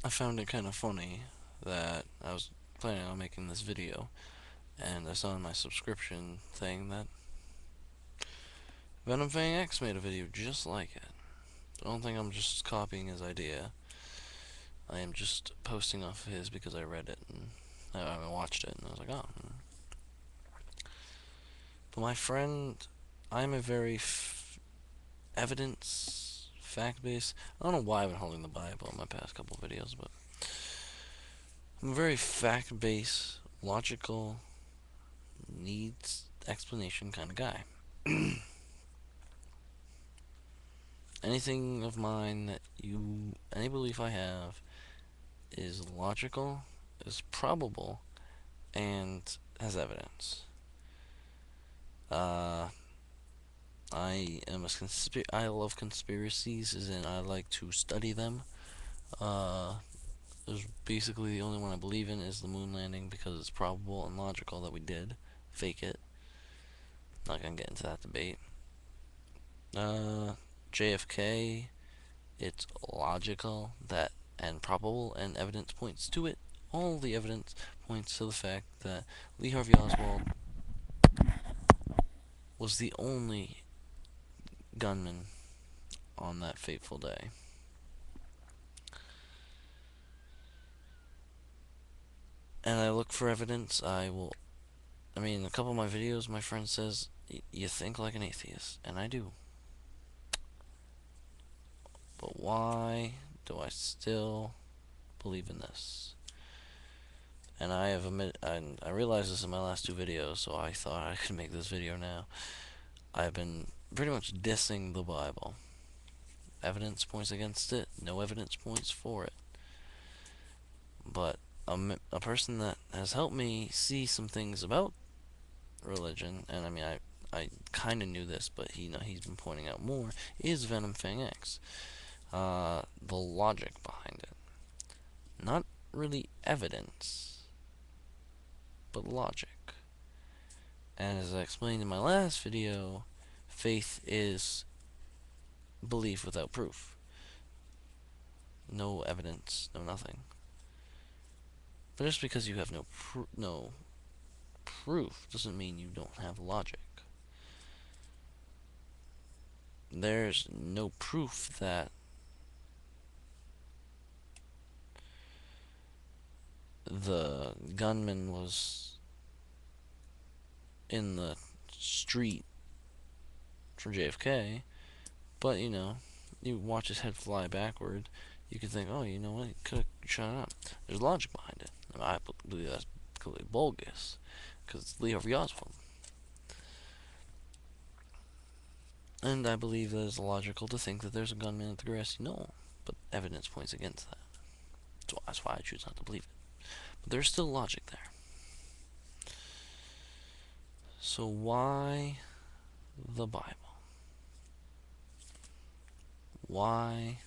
I found it kind of funny that I was planning on making this video, and I saw in my subscription thing that Venom Fang X made a video just like it. I don't think I'm just copying his idea. I am just posting off of his because I read it and I watched it, and I was like, oh. But my friend, I'm a very evidence fact based. I don't know why I've been holding the Bible in my past couple of videos, but I'm a very fact based, logical, needs explanation kind of guy. Anything of mine that any belief I have is logical, is probable, and has evidence. Uh, I love conspiracies, as in I like to study them. Uh, there's basically the only one I believe in is the moon landing because it's probable and logical that we did fake it. Not gonna get into that debate. Uh, JFK, it's logical that and probable and evidence points to it. All the evidence points to the fact that Lee Harvey Oswald was the only gunman on that fateful day. And I look for evidence. I mean, a couple of my videos, my friend says, you think like an atheist. And I do. But why do I still believe in this? And I realized this in my last two videos, so I thought I could make this video now. I've been pretty much dissing the Bible. Evidence points against it, no evidence points for it. But a person that has helped me see some things about religion, and I mean, I kind of knew this, but he's been pointing out more, is Venom Fang X. The logic behind it. Not really evidence, but logic. And as I explained in my last video, faith is belief without proof. No evidence, no nothing. But just because you have no proof doesn't mean you don't have logic. There's no proof that the gunman was in the street for JFK, but you watch his head fly backward, you could think, oh, you know what, he could have shot it up. There's logic behind it. I believe that's completely bogus, because it's Lee Harvey Oswald. And I believe that it's logical to think that there's a gunman at the grassy knoll, but evidence points against that. So that's why I choose not to believe it. But there's still logic there. So why the Bible? Why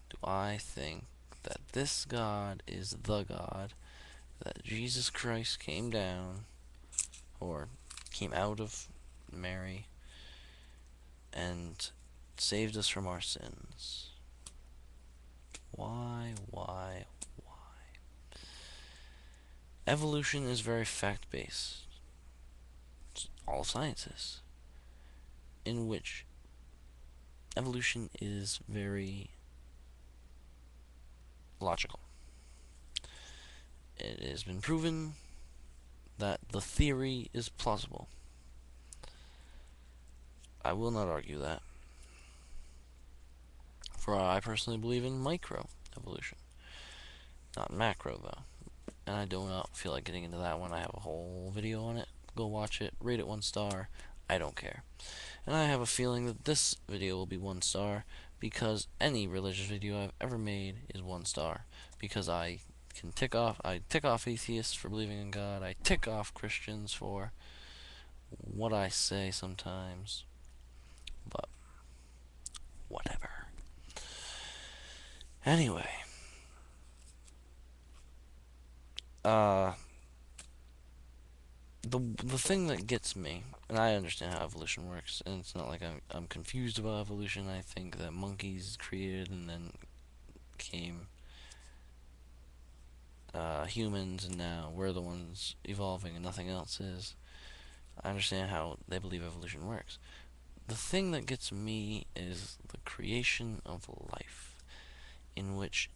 do I think that this God is the God, that Jesus Christ came down, or came out of Mary, and saved us from our sins? Why? Evolution is very fact-based. All sciences, in which evolution is very logical. It has been proven that the theory is plausible. I will not argue that. For I personally believe in micro evolution, not macro though. And I do not feel like getting into that one. I have a whole video on it. Go watch it, rate it 1 star. I don't care. And I have a feeling that this video will be 1 star because any religious video I've ever made is 1 star. Because I tick off atheists for believing in God. I tick off Christians for what I say sometimes. But whatever. Anyway, uh, the thing that gets me, and I understand how evolution works, and it's not like I'm confused about evolution. I think that monkeys created and then came humans, and now we're the ones evolving and nothing else is. I understand how they believe evolution works. The thing that gets me is the creation of life, in which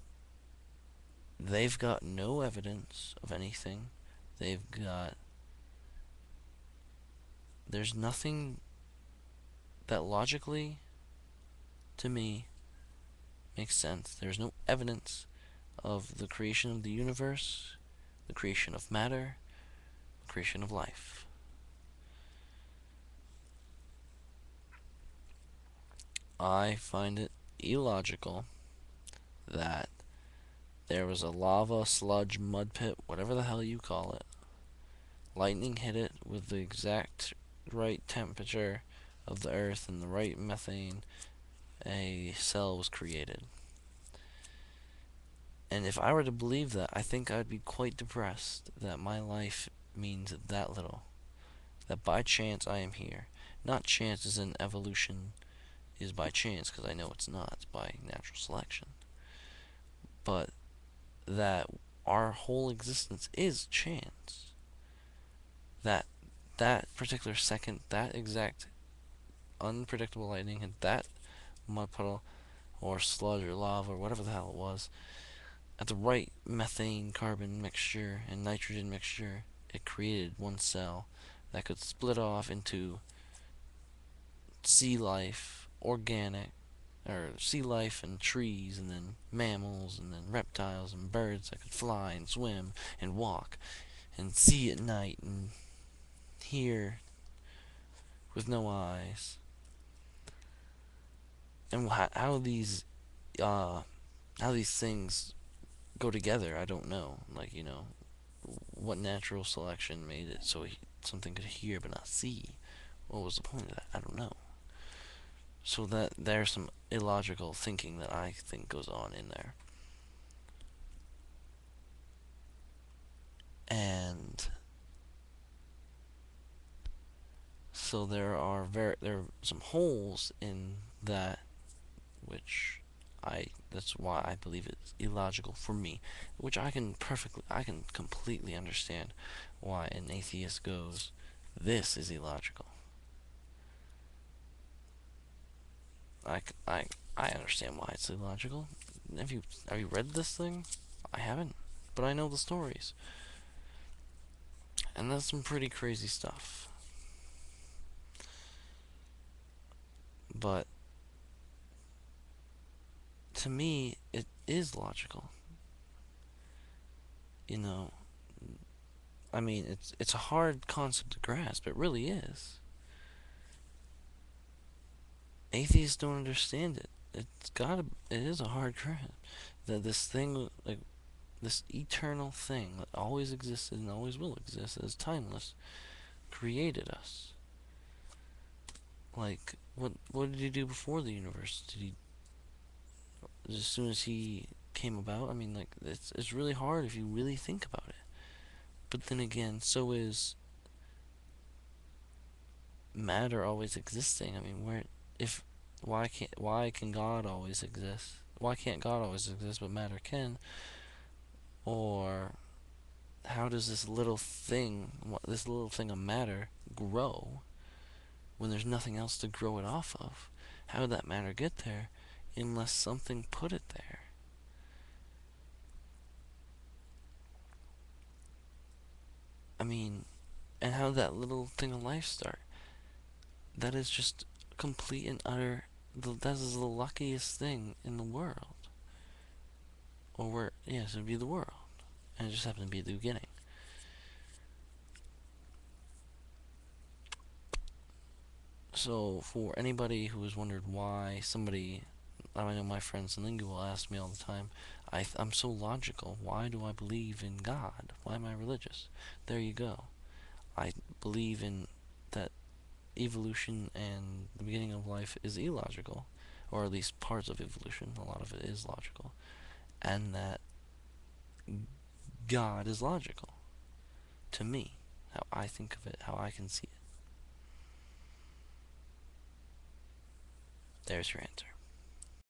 they've got no evidence of anything. There's nothing that logically, to me, makes sense. There's no evidence of the creation of the universe, the creation of matter, the creation of life. I find it illogical that there was a lava, sludge, mud pit, whatever the hell you call it. Lightning hit it with the exact right temperature of the earth and the right methane. A cell was created. And if I were to believe that, I think I'd be quite depressed that my life means that little. That by chance I am here. Not chance as in evolution is by chance, because I know it's not. It's by natural selection. But that our whole existence is chance. That particular second, that exact unpredictable lightning hit that mud puddle or sludge or lava or whatever the hell it was at the right methane carbon mixture and nitrogen mixture. It created one cell that could split off into sea life, organic, or sea life and trees, and then mammals, and then reptiles and birds that could fly and swim and walk and see at night and hear with no eyes. And how these things go together, I don't know. Like, what natural selection made it so something could hear but not see? What was the point of that? I don't know. So that there's some illogical thinking that I think goes on in there. And so there are some holes in that, which that's why I believe it's illogical for me, which I can completely understand why an atheist goes, this is illogical. I understand why it's illogical. Have you read this thing? I haven't, but I know the stories, and that's some pretty crazy stuff. But to me, it is logical. I mean, it's a hard concept to grasp. It really is. Atheists don't understand it. It is a hard grasp that this thing, like this eternal thing that always existed and always will exist, as timeless, created us. Like, what did he do before the universe? As soon as he came about? I mean, like, it's really hard if you really think about it. But then again, so is matter always existing. I mean, why can God always exist? Why can't God always exist but matter can? Or how does this little thing of matter grow when there's nothing else to grow it off of? How did that matter get there unless something put it there? I mean, and how did that little thing of life start? That is just complete and utter. That is the luckiest thing in the world. Yes, it would be the world. And it just happened to be the beginning. So, for anybody who has wondered why I know my friend Lingu will ask me all the time, I'm so logical. Why do I believe in God? Why am I religious? There you go. I believe in that evolution and the beginning of life is illogical, or at least parts of evolution. A lot of it is logical, and that God is logical to me. How I think of it, how I can see it. There's your answer.